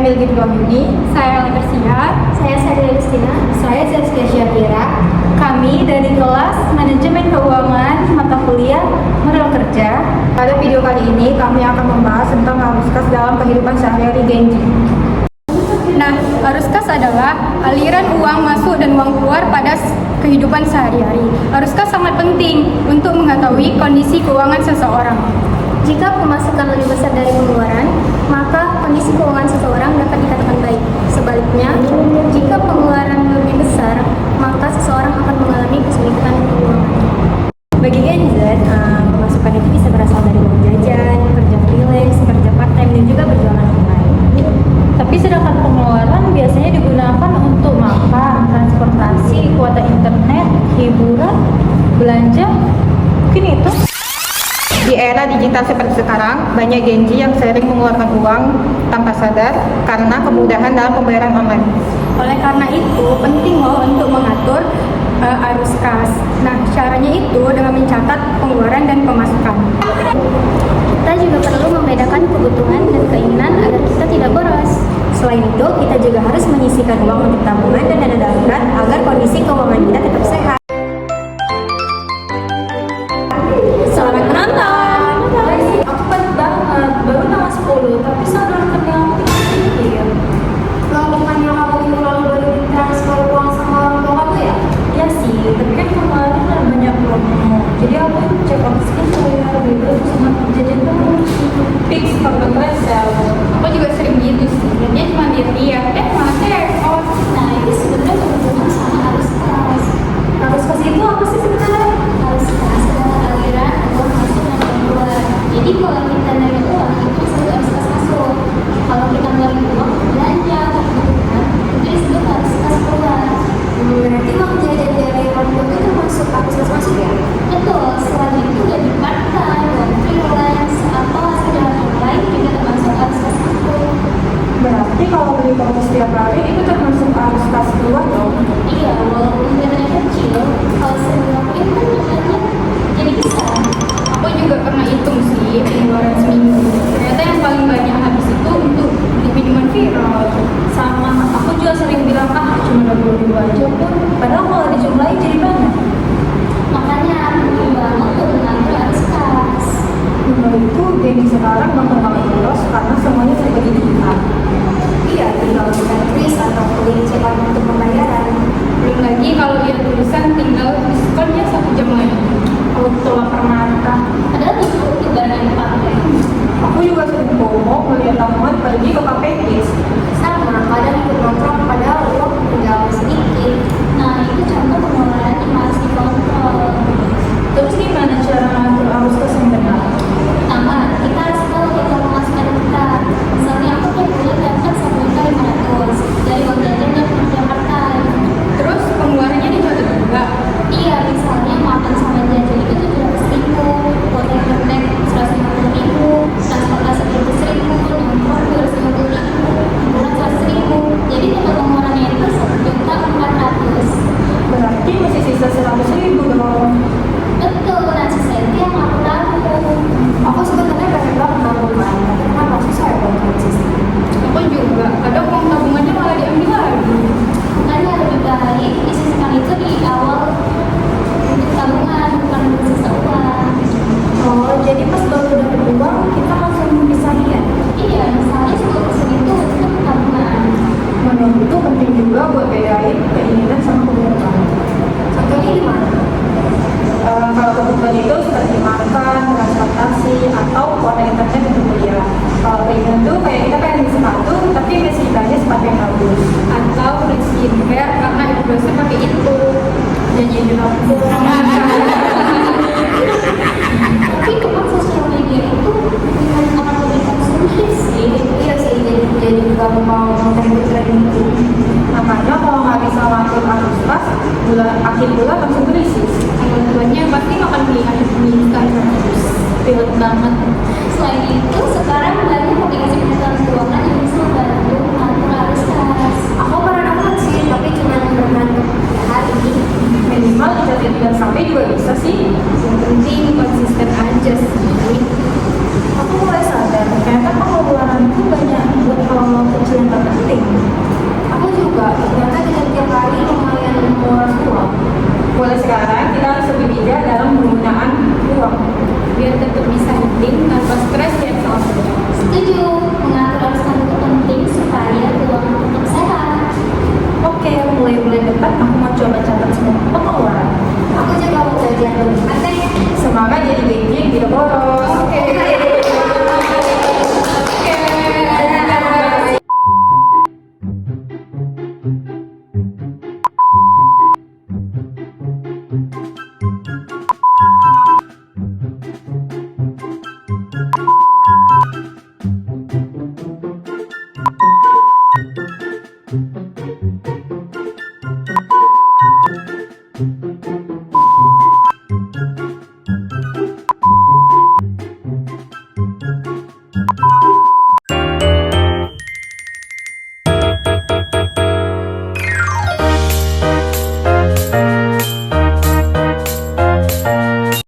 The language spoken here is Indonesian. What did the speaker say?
Bilgit Wahyuni. Saya Latersia. Saya Sadila Justina. Saya Zaskia Syakira. Kami dari kelas Manajemen Keuangan mata kuliah Modal Kerja. Pada video kali ini kami akan membahas tentang arus kas dalam kehidupan sehari-hari Genji. Nah, arus kas adalah aliran uang masuk dan uang keluar pada kehidupan sehari-hari. Arus kas sangat penting untuk mengetahui kondisi keuangan seseorang. Jika pemasukan lebih besar dari pengeluaran, maka kondisi keuangan seseorang dapat dikatakan baik. Sebaliknya, jika pengeluaran lebih besar, maka seseorang akan mengalami kesulitan keuangan. Bagi Gen Z, pemasukan itu bisa berasal dari uang jajan, kerja freelance, kerja part-time, dan juga berjualan online. Tapi sedangkan pengeluaran biasanya digunakan untuk makan, transportasi, kuota internet, hiburan, belanja, mungkin itu. Di era digital seperti sekarang, banyak Genji yang sering mengeluarkan uang tanpa sadar karena kemudahan dalam pembayaran online. Oleh karena itu, penting loh untuk mengatur arus kas. Nah, caranya itu dengan mencatat pengeluaran dan pemasukan. Kita juga perlu membedakan kebutuhan dan keinginan agar kita tidak boros. Selain itu, kita juga harus menyisihkan uang untuk tabungan dan dana darurat agar kondisi keuangan kita tetap sehat. Selamat menonton! Aku banget banget, baru tanggal 10, tapi sadar yang pikir. Lo bukannya kamu itu lalu baru transfer uang sama orang tua kamu ya? Iya sih, tapi kan kemarin ada banyak promo. Jadi aku cek opsi saya bebas sama jajan terus. Fix kalau sel. Aku juga sering gitu sih. Lihatnya cuma dia. Malah off. Nah, itu sebenarnya berhubungan sama arus kas. Arus kas itu apa sih sebenarnya? Arus kas adalah aliran uang masuk dan keluar. Jadi kalau kita narik uang itu disebut arus kas masuk. Kalau kita ngeluarin uang belanja atau kebutuhan itu disebut arus kas keluar. Berarti uang jajan dari orang tua itu termasuk arus kas masuk ya? Betul, selain itu gaji part-time, uang freelance, atau hasil jalan online juga termasuk arus kas masuk. Berarti kalau beli promo setiap hari itu termasuk arus kas keluar dong? Iya, walaupun dananya kecil, kalau sering ngelakuin kan jumlahnya jadi besar. Aku juga pernah hitung sih pengeluaran seminggu. Ternyata yang paling banyak habis itu untuk beli minuman viral. Sama, aku juga sering bilang cuma 20.000 aja pun. Padahal kalau dijumlahin jadi banyak. Makanya penting banget untuk mengatur arus kas. Menurutku Genji sekarang gampang banget boros karena semuanya serba digital. Iya, tinggal bukan kris atau link cepat untuk pembayaran. Belum lagi kalau lihat tulisan tinggal diskonnya 1 jam lagi. Auto lapar mata. Padahal itu barang yang dipakai. Aku juga sering FOMO melihat teman pergi ke kafe kids. Sama, kadang ikut nongkrong padahal uang tinggal sedikit. Nah, itu contoh pengeluaran yang harus dikontrol. Terus gimana cara mengatur arus kas yang benar? Pertama, kita harus tahu jadwal pemasukan kita. Misalnya aku tiap bulan dapat 1.500.000 dari uang jajan dan kerja part-time. Terus pengeluarannya dicatat juga. Iya, misalnya makan sama jajan itu 700.000, kuota internet 150.000, transportasi 100.000, nongkrong 250.000, hiburan 100.000. Jadi total pengeluarannya itu 1.400.000. Berarti masih sisa 100.000 dong. Betul, nah sisa itu yang aku tabung. Aku sebenarnya pengen banget tabungan, tapi kenapa susah ya buat konsisten? Aku juga. Kadang uang tabungannya malah diambil lagi. Makanya lebih baik disisihkan itu di awal untuk tabungan, bukan untuk sisa uang. Oh, jadi pas baru dapat uang, kita langsung misahin ya? Iya, misalnya 10% itu untuk tabungan. Menurutku penting juga buat bedain keinginan sama kebutuhan. Contohnya gimana? Kalau kebutuhan itu seperti makan, transportasi, atau kuota internet untuk kuliah. Kalau keinginan tuh kayak kita pengen beli sepatu, tapi basicnya sepatu yang bagus. Atau beli skincare karena ibu dosen pakai itu. Janjiin aku. Tapi memang sosial media itu bukan orang lebih konsumtif sih. Iya sih, jadi juga mau mengikuti tren itu. Makanya kalau nggak bisa ngatur arus kas, akhir bulan langsung krisis. Kebutuhannya pasti makan beli instan terus. Pilot banget. Selain itu, sekarang banyak aplikasi pengaturan keuangan yang bisa membantu mengatur arus kas. Aku pernah nonton sih, tapi cuma bermain hari ini. Minimal 3 sampai juga bisa sih. Yang penting konsisten aja sih. Aku mulai sadar, ternyata pengeluaran tuh banyak buat hal-hal kecil yang tak aku mau coba catat semua pengeluaran. Aku juga mau belajar lebih pandai. Semangat jadi genggi yang tidak boros. Oke. Oke.